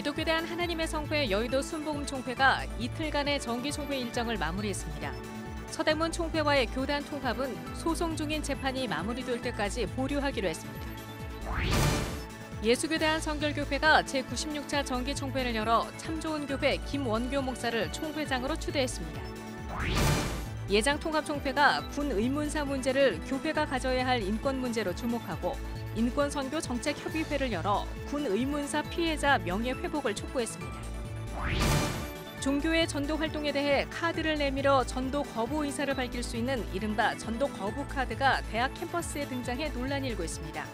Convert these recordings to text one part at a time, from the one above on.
기독교대한 하나님의 성회 여의도 순복음총회가 이틀간의 정기총회 일정을 마무리했습니다. 서대문 총회와의 교단 통합은 소송 중인 재판이 마무리될 때까지 보류하기로 했습니다. 예수교대한 성결교회가 제96차 정기총회를 열어 참좋은교회 김원교 목사를 총회장으로 추대했습니다. 예장통합총회가 군 의문사 문제를 교회가 가져야 할 인권 문제로 주목하고 인권선교 정책협의회를 열어 군 의문사 피해자 명예회복을 촉구했습니다. 종교의 전도 활동에 대해 카드를 내밀어 전도 거부 의사를 밝힐 수 있는 이른바 전도 거부 카드가 대학 캠퍼스에 등장해 논란이 일고 있습니다.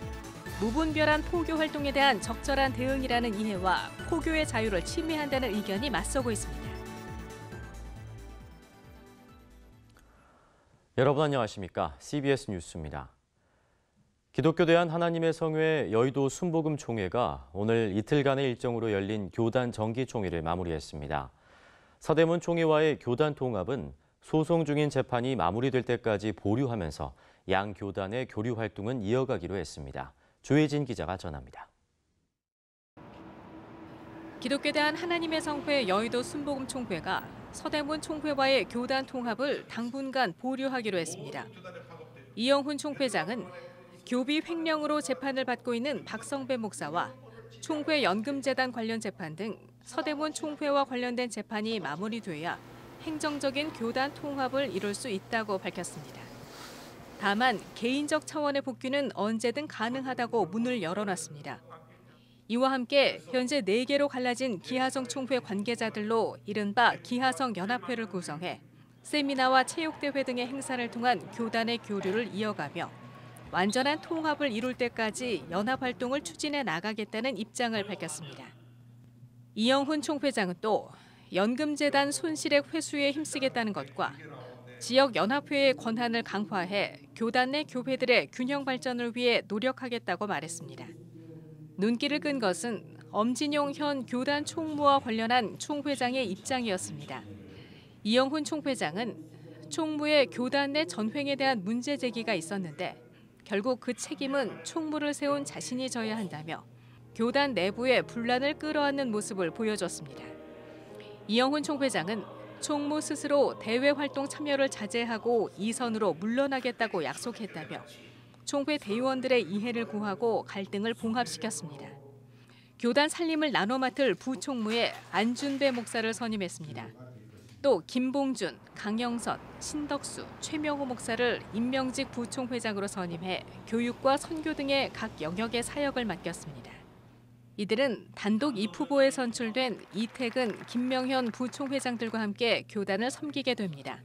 무분별한 포교 활동에 대한 적절한 대응이라는 이해와 포교의 자유를 침해한다는 의견이 맞서고 있습니다. 여러분 안녕하십니까? CBS 뉴스입니다. 기독교대한 하나님의 성회 여의도 순복음총회가 오늘 이틀간의 일정으로 열린 교단 정기총회를 마무리했습니다. 서대문 총회와의 교단 통합은 소송 중인 재판이 마무리될 때까지 보류하면서 양 교단의 교류 활동은 이어가기로 했습니다. 조혜진 기자가 전합니다. 기독교대한 하나님의 성회 여의도 순복음총회가 서대문 총회와의 교단 통합을 당분간 보류하기로 했습니다. 이영훈 총회장은 교비 횡령으로 재판을 받고 있는 박성배 목사와 총회 연금재단 관련 재판 등 서대문 총회와 관련된 재판이 마무리돼야 행정적인 교단 통합을 이룰 수 있다고 밝혔습니다. 다만 개인적 차원의 복귀는 언제든 가능하다고 문을 열어놨습니다. 이와 함께 현재 4개로 갈라진 기하성 총회 관계자들로 이른바 기하성 연합회를 구성해 세미나와 체육대회 등의 행사를 통한 교단의 교류를 이어가며 완전한 통합을 이룰 때까지 연합활동을 추진해 나가겠다는 입장을 밝혔습니다. 이영훈 총회장은 또 연금재단 손실액 회수에 힘쓰겠다는 것과 지역연합회의 권한을 강화해 교단 내 교회들의 균형 발전을 위해 노력하겠다고 말했습니다. 눈길을 끈 것은 엄진용 현 교단 총무와 관련한 총회장의 입장이었습니다. 이영훈 총회장은 총무의 교단 내 전횡에 대한 문제 제기가 있었는데 결국 그 책임은 총무를 세운 자신이 져야 한다며 교단 내부의 분란을 끌어안는 모습을 보여줬습니다. 이영훈 총회장은 총무 스스로 대외 활동 참여를 자제하고 이선으로 물러나겠다고 약속했다며 총회 대의원들의 이해를 구하고 갈등을 봉합시켰습니다. 교단 살림을 나눠 맡을 부총무에 안준배 목사를 선임했습니다. 또 김봉준, 강영선, 신덕수, 최명호 목사를 임명직 부총회장으로 선임해 교육과 선교 등의 각 영역의 사역을 맡겼습니다. 이들은 단독 입후보에 선출된 이태근, 김명현 부총회장들과 함께 교단을 섬기게 됩니다.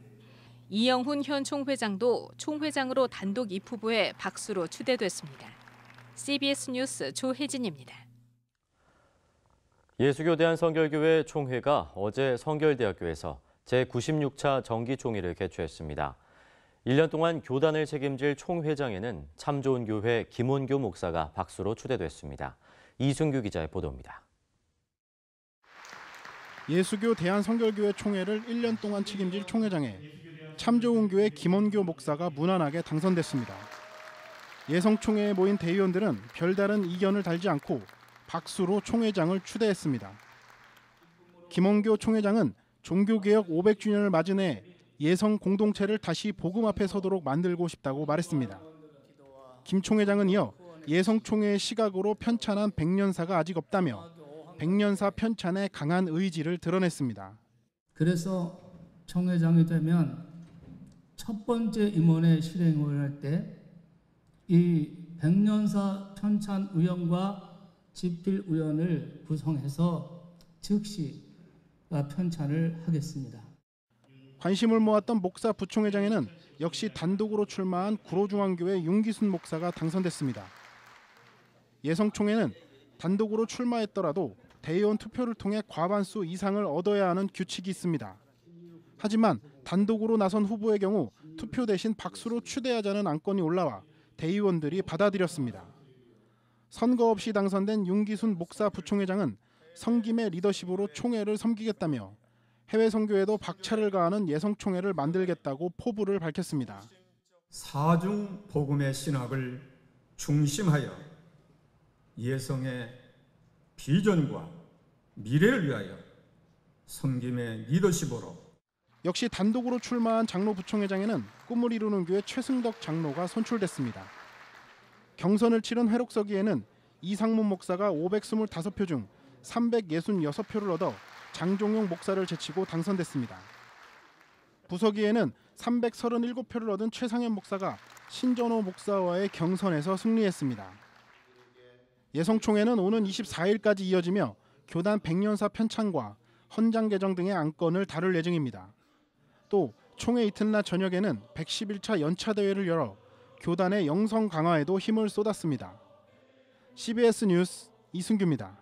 이영훈 현 총회장도 총회장으로 단독 입후보에 박수로 추대됐습니다. CBS 뉴스 조혜진입니다. 예수교대한 성결교회 총회가 어제 성결대학교에서 제96차 정기총회를 개최했습니다. 1년 동안 교단을 책임질 총회장에는 참좋은교회 김원교 목사가 박수로 추대됐습니다. 이승규 기자의 보도입니다. 예수교 대한성결교회 총회를 1년 동안 책임질 총회장에 참좋은교회 김원교 목사가 무난하게 당선됐습니다. 예성총회에 모인 대의원들은 별다른 이견을 달지 않고 박수로 총회장을 추대했습니다. 김원교 총회장은 종교개혁 500주년을 맞이해 예성 공동체를 다시 복음 앞에 서도록 만들고 싶다고 말했습니다. 김 총회장은 이어 예성총회의 시각으로 편찬한 백년사가 아직 없다며 백년사 편찬에 강한 의지를 드러냈습니다. 그래서 총회장이 되면 첫 번째 임원회 실행을 할 때 이 백년사 편찬 위원과 집필 위원을 구성해서 즉시 편찬을 하겠습니다. 관심을 모았던 목사 부총회장에는 역시 단독으로 출마한 구로중앙교회 윤기순 목사가 당선됐습니다. 예성총회는 단독으로 출마했더라도 대의원 투표를 통해 과반수 이상을 얻어야 하는 규칙이 있습니다. 하지만 단독으로 나선 후보의 경우 투표 대신 박수로 추대하자는 안건이 올라와 대의원들이 받아들였습니다. 선거 없이 당선된 윤기순 목사 부총회장은 성김의 리더십으로 총회를 섬기겠다며 해외 선교에도 박차를 가하는 예성총회를 만들겠다고 포부를 밝혔습니다. 사중 복음의 신학을 중심하여 예성의 비전과 미래를 위하여 섬김의 리더십으로 역시 단독으로 출마한 장로 부총회장에는 꿈을 이루는 교회 최승덕 장로가 선출됐습니다. 경선을 치른 회록서기에는 이상문 목사가 525표 중 366표를 얻어 장종용 목사를 제치고 당선됐습니다. 부서기에는 337표를 얻은 최상현 목사가 신전호 목사와의 경선에서 승리했습니다. 예성총회는 오는 24일까지 이어지며 교단 백년사 편찬과 헌장 개정 등의 안건을 다룰 예정입니다. 또 총회 이튿날 저녁에는 111차 연차대회를 열어 교단의 영성 강화에도 힘을 쏟았습니다. CBS 뉴스 이승규입니다.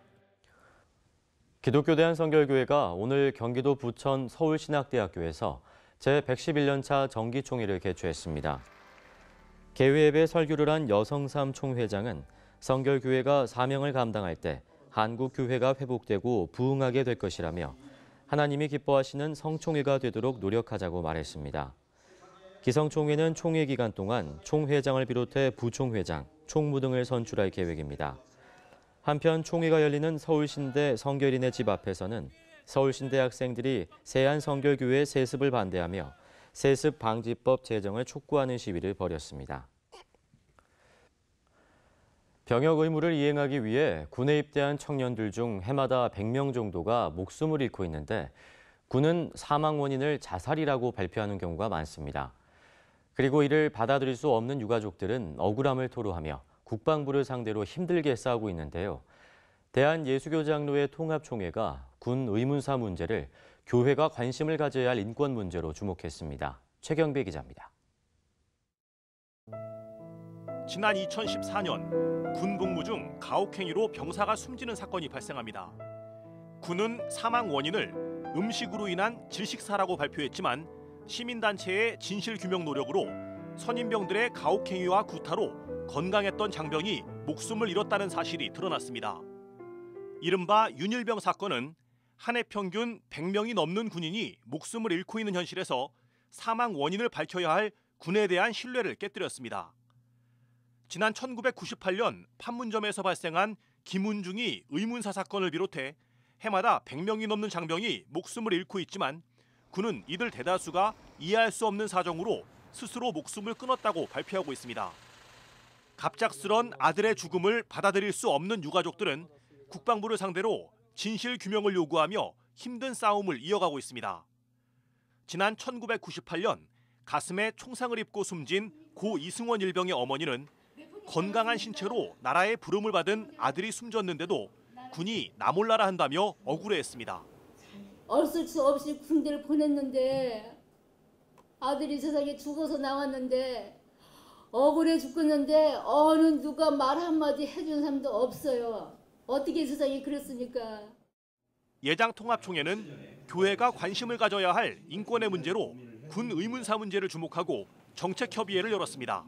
기독교 대한성결교회가 오늘 경기도 부천 서울신학대학교에서 제111년차 정기총회를 개최했습니다. 개회 예배 설교를 한 여성삼 총회장은 성결교회가 사명을 감당할 때 한국교회가 회복되고 부흥하게 될 것이라며 하나님이 기뻐하시는 성총회가 되도록 노력하자고 말했습니다. 기성총회는 총회 기간 동안 총회장을 비롯해 부총회장, 총무 등을 선출할 계획입니다. 한편 총회가 열리는 서울신대 성결인의 집 앞에서는 서울신대 학생들이 세안성결교회 세습을 반대하며 세습 방지법 제정을 촉구하는 시위를 벌였습니다. 병역 의무를 이행하기 위해 군에 입대한 청년들 중 해마다 100명 정도가 목숨을 잃고 있는데 군은 사망 원인을 자살이라고 발표하는 경우가 많습니다. 그리고 이를 받아들일 수 없는 유가족들은 억울함을 토로하며 국방부를 상대로 힘들게 싸우고 있는데요. 대한예수교장로회 통합총회가 군 의문사 문제를 교회가 관심을 가져야 할 인권 문제로 주목했습니다. 최경배 기자입니다. 지난 2014년 군 복무 중 가혹행위로 병사가 숨지는 사건이 발생합니다. 군은 사망 원인을 음식으로 인한 질식사라고 발표했지만 시민단체의 진실규명 노력으로 선임병들의 가혹행위와 구타로 건강했던 장병이 목숨을 잃었다는 사실이 드러났습니다. 이른바 윤일병 사건은 한 해 평균 100명이 넘는 군인이 목숨을 잃고 있는 현실에서 사망 원인을 밝혀야 할 군에 대한 신뢰를 깨뜨렸습니다. 지난 1998년 판문점에서 발생한 김운중이 의문사 사건을 비롯해 해마다 100명이 넘는 장병이 목숨을 잃고 있지만 군은 이들 대다수가 이해할 수 없는 사정으로 스스로 목숨을 끊었다고 발표하고 있습니다. 갑작스런 아들의 죽음을 받아들일 수 없는 유가족들은 국방부를 상대로 진실 규명을 요구하며 힘든 싸움을 이어가고 있습니다. 지난 1998년 가슴에 총상을 입고 숨진 고 이승원 일병의 어머니는 건강한 신체로 나라의 부름을 받은 아들이 숨졌는데도 군이 나 몰라라 한다며 억울해했습니다. 어쩔 수 없이 군대를 보냈는데 아들이 세상에 죽어서 나왔는데 억울해 죽겠는데 어느 누가 말 한마디 해준 사람도 없어요. 어떻게 세상이 그랬습니까? 예장통합총회는 교회가 관심을 가져야 할 인권의 문제로 군 의문사 문제를 주목하고 정책협의회를 열었습니다.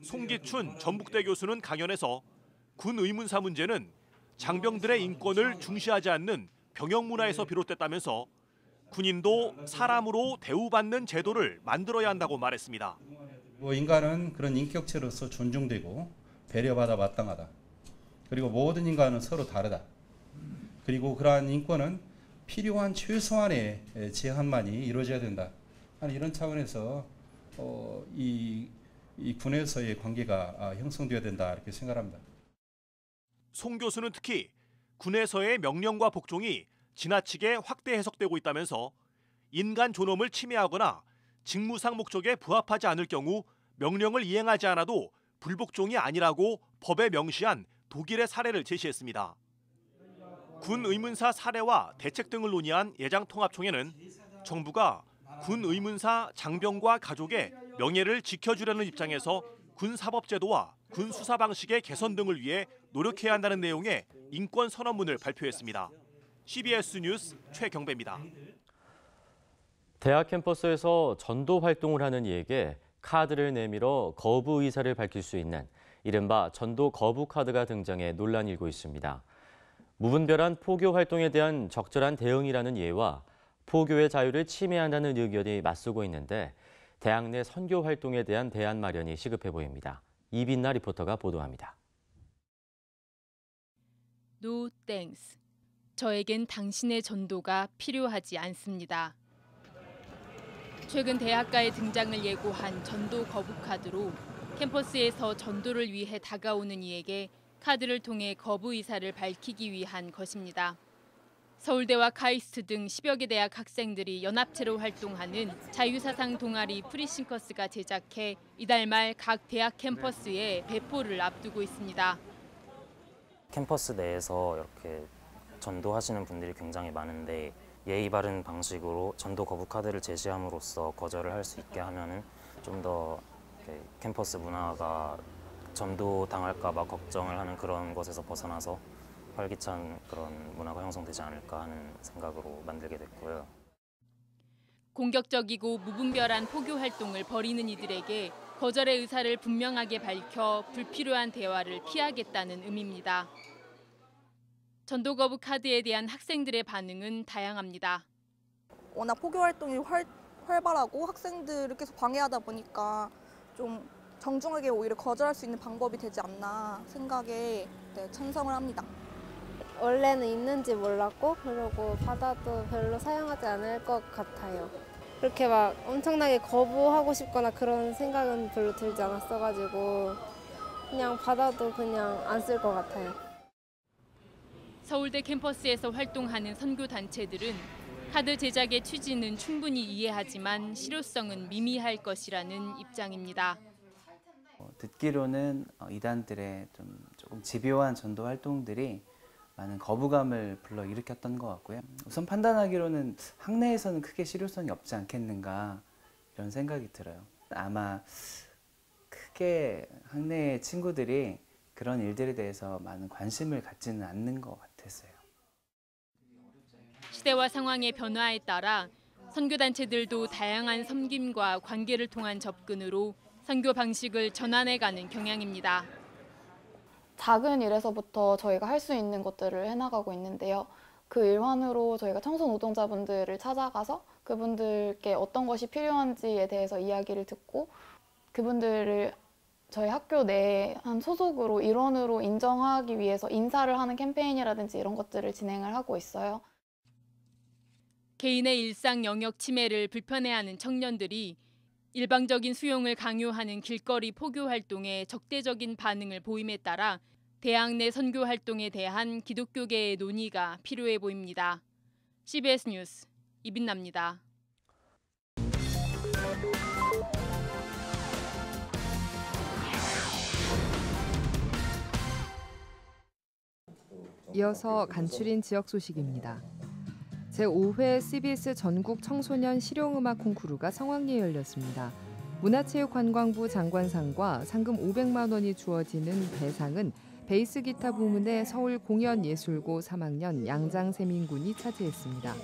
송기춘 전북대 교수는 강연에서 군 의문사 문제는 장병들의 인권을 중시하지 않는 병역 문화에서 비롯됐다면서 군인도 사람으로 대우받는 제도를 만들어야 한다고 말했습니다. 인간은 그런 인격체로서 존중되고 배려받아 마땅하다. 그리고 모든 인간은 서로 다르다. 그리고 그러한 인권은 필요한 최소한의 제한만이 이루어져야 된다. 하는 이런 차원에서 이 군에서의 관계가 형성되어야 된다 이렇게 생각합니다. 송 교수는 특히 군에서의 명령과 복종이 지나치게 확대 해석되고 있다면서 인간 존엄을 침해하거나 직무상 목적에 부합하지 않을 경우 명령을 이행하지 않아도 불복종이 아니라고 법에 명시한 독일의 사례를 제시했습니다. 군 의문사 사례와 대책 등을 논의한 예장통합총회는 정부가 군 의문사 장병과 가족의 명예를 지켜주려는 입장에서 군사법제도와 군수사 방식의 개선 등을 위해 노력해야 한다는 내용의 인권 선언문을 발표했습니다. CBS 뉴스 최경배입니다. 대학 캠퍼스에서 전도 활동을 하는 이에게 카드를 내밀어 거부 의사를 밝힐 수 있는 이른바 전도 거부 카드가 등장해 논란이 일고 있습니다. 무분별한 포교 활동에 대한 적절한 대응이라는 예와 포교의 자유를 침해한다는 의견이 맞서고 있는데 대학 내 선교 활동에 대한 대안 마련이 시급해 보입니다. 이빈나 리포터가 보도합니다. No thanks. 저에겐 당신의 전도가 필요하지 않습니다. 최근 대학가에 등장을 예고한 전도 거부 카드로 캠퍼스에서 전도를 위해 다가오는 이에게 카드를 통해 거부 의사를 밝히기 위한 것입니다. 서울대와 카이스트 등 10여 개 대학 학생들이 연합체로 활동하는 자유사상 동아리 프리싱커스가 제작해 이달 말 각 대학 캠퍼스에 배포를 앞두고 있습니다. 캠퍼스 내에서 이렇게 전도하시는 분들이 굉장히 많은데 예의 바른 방식으로 전도 거부 카드를 제시함으로써 거절을 할 수 있게 하면은 좀 더 캠퍼스 문화가 전도 당할까 봐 걱정을 하는 그런 것에서 벗어나서 활기찬 그런 문화가 형성되지 않을까 하는 생각으로 만들게 됐고요. 공격적이고 무분별한 포교 활동을 벌이는 이들에게 거절의 의사를 분명하게 밝혀 불필요한 대화를 피하겠다는 의미입니다. 전도 거부 카드에 대한 학생들의 반응은 다양합니다. 워낙 포교 활동이 활발하고 학생들을 계속 방해하다 보니까 좀 정중하게 오히려 거절할 수 있는 방법이 되지 않나 생각에 찬성을 합니다. 원래는 있는지 몰랐고 그리고 받아도 별로 사용하지 않을 것 같아요. 그렇게 막 엄청나게 거부하고 싶거나 그런 생각은 별로 들지 않았어가지고 그냥 받아도 그냥 안 쓸 것 같아요. 서울대 캠퍼스에서 활동하는 선교 단체들은 카드 제작의 취지는 충분히 이해하지만 실효성은 미미할 것이라는 입장입니다. 듣기로는 이단들의 조금 집요한 전도 활동들이 많은 거부감을 불러일으켰던 것 같고요. 우선 판단하기로는 학내에서는 크게 실효성이 없지 않겠는가 이런 생각이 들어요. 아마 크게 학내의 친구들이 그런 일들에 대해서 많은 관심을 갖지는 않는 것 같았어요. 시대와 상황의 변화에 따라 선교단체들도 다양한 섬김과 관계를 통한 접근으로 선교 방식을 전환해가는 경향입니다. 작은 일에서부터 저희가 할 수 있는 것들을 해나가고 있는데요. 그 일환으로 저희가 청소 노동자분들을 찾아가서 그분들께 어떤 것이 필요한지에 대해서 이야기를 듣고 그분들을 저희 학교 내에 한 소속으로 일원으로 인정하기 위해서 인사를 하는 캠페인이라든지 이런 것들을 진행을 하고 있어요. 개인의 일상 영역 침해를 불편해하는 청년들이 일방적인 수용을 강요하는 길거리 포교 활동에 적대적인 반응을 보임에 따라 대학 내 선교 활동에 대한 기독교계의 논의가 필요해 보입니다. CBS 뉴스 이빈나입니다. 이어서 간추린 지역 소식입니다. 제5회 CBS 전국 청소년 실용음악 콩쿠르가 성황리에 열렸습니다. 문화체육관광부 장관상과 상금 500만 원이 주어지는 대상은 베이스 기타 부문의 서울공연예술고 3학년 양장세민 군이 차지했습니다.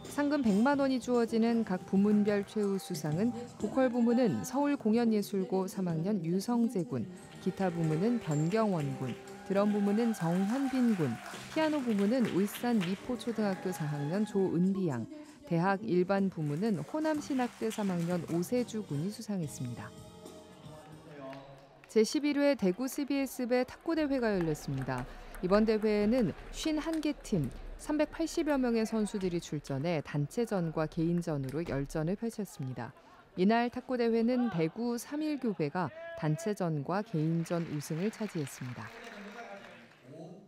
상금 100만 원이 주어지는 각 부문별 최우수상은 보컬 부문은 서울공연예술고 3학년 유성재 군, 기타 부문은 변경원 군, 드럼 부문은 정현빈 군, 피아노 부문은 울산 미포초등학교 4학년 조은비 양, 대학 일반 부문은 호남신학대 3학년 오세주 군이 수상했습니다. 제11회 대구 CBS배 탁구대회가 열렸습니다. 이번 대회에는 51개 팀, 380여 명의 선수들이 출전해 단체전과 개인전으로 열전을 펼쳤습니다. 이날 탁구대회는 대구 3.1교회가 단체전과 개인전 우승을 차지했습니다.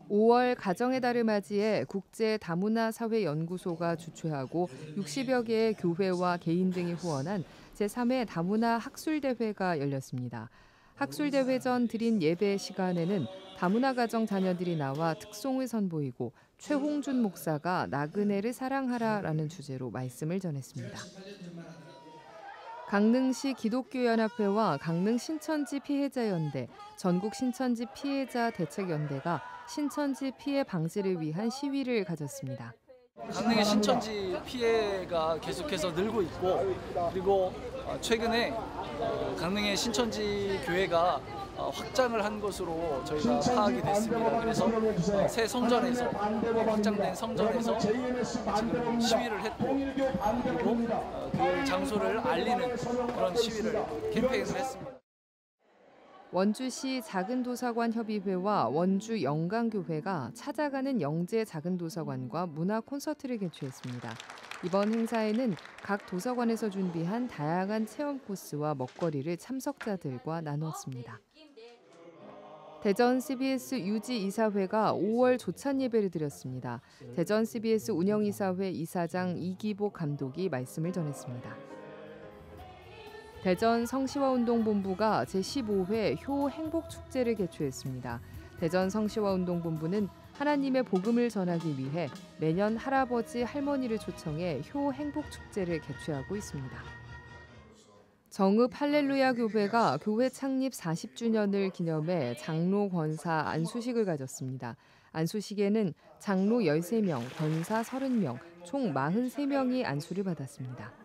5월 가정의 달을 맞이해 국제다문화사회연구소가 주최하고 60여 개의 교회와 개인 등이 후원한 제3회 다문화 학술대회가 열렸습니다. 학술대회 전 드린 예배 시간에는 다문화 가정 자녀들이 나와 특송을 선보이고 최홍준 목사가 나그네를 사랑하라라는 주제로 말씀을 전했습니다. 강릉시 기독교연합회와 강릉 신천지 피해자연대, 전국 신천지 피해자 대책연대가 신천지 피해 방지를 위한 시위를 가졌습니다. 강릉의 신천지 피해가 계속해서 늘고 있고 그리고 최근에 강릉의 신천지 교회가 확장을 한 것으로 저희가 파악이 됐습니다. 그래서 새 성전에서 확장된 성전에서 지금 시위를 했고 그리고 그 장소를 알리는 그런 시위를 캠페인을 했습니다. 원주시 작은도서관협의회와 원주 영광교회가 찾아가는 영재 작은도서관과 문화 콘서트를 개최했습니다. 이번 행사에는 각 도서관에서 준비한 다양한 체험 코스와 먹거리를 참석자들과 나눴습니다. 대전 CBS 유지이사회가 5월 조찬 예배를 드렸습니다. 대전 CBS 운영이사회 이사장 이기복 감독이 말씀을 전했습니다. 대전 성시화운동본부가 제15회 효 행복축제를 개최했습니다. 대전 성시화운동본부는 하나님의 복음을 전하기 위해 매년 할아버지, 할머니를 초청해 효 행복축제를 개최하고 있습니다. 정읍 할렐루야 교회가 교회 창립 40주년을 기념해 장로 권사 안수식을 가졌습니다. 안수식에는 장로 13명, 권사 30명, 총 43명이 안수를 받았습니다.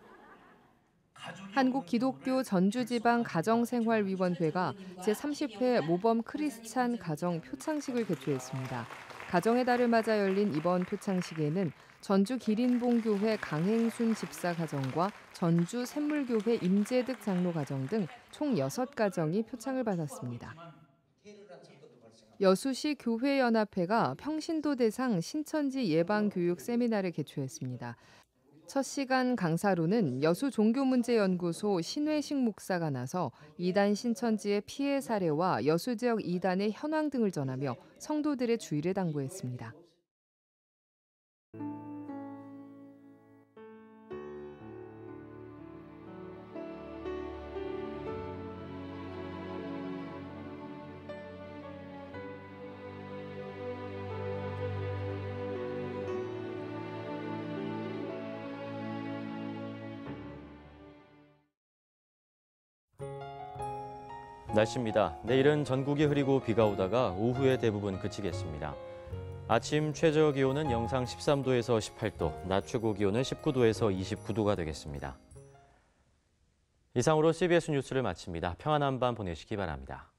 한국기독교 전주지방 가정생활위원회가 제30회 모범 크리스찬 가정 표창식을 개최했습니다. 가정의 달을 맞아 열린 이번 표창식에는 전주 기린봉교회 강행순 집사 가정과 전주 샘물교회 임재득 장로 가정 등 총 6가정이 표창을 받았습니다. 여수시 교회연합회가 평신도 대상 신천지 예방교육 세미나를 개최했습니다. 첫 시간 강사로는 여수종교문제연구소 신회식 목사가 나서 이단 신천지의 피해 사례와 여수 지역 이단의 현황 등을 전하며 성도들의 주의를 당부했습니다. 날씨입니다. 내일은 전국이 흐리고 비가 오다가 오후에 대부분 그치겠습니다. 아침 최저 기온은 영상 13도에서 18도, 낮 최고 기온은 19도에서 29도가 되겠습니다. 이상으로 CBS 뉴스를 마칩니다. 평안한 밤 보내시기 바랍니다.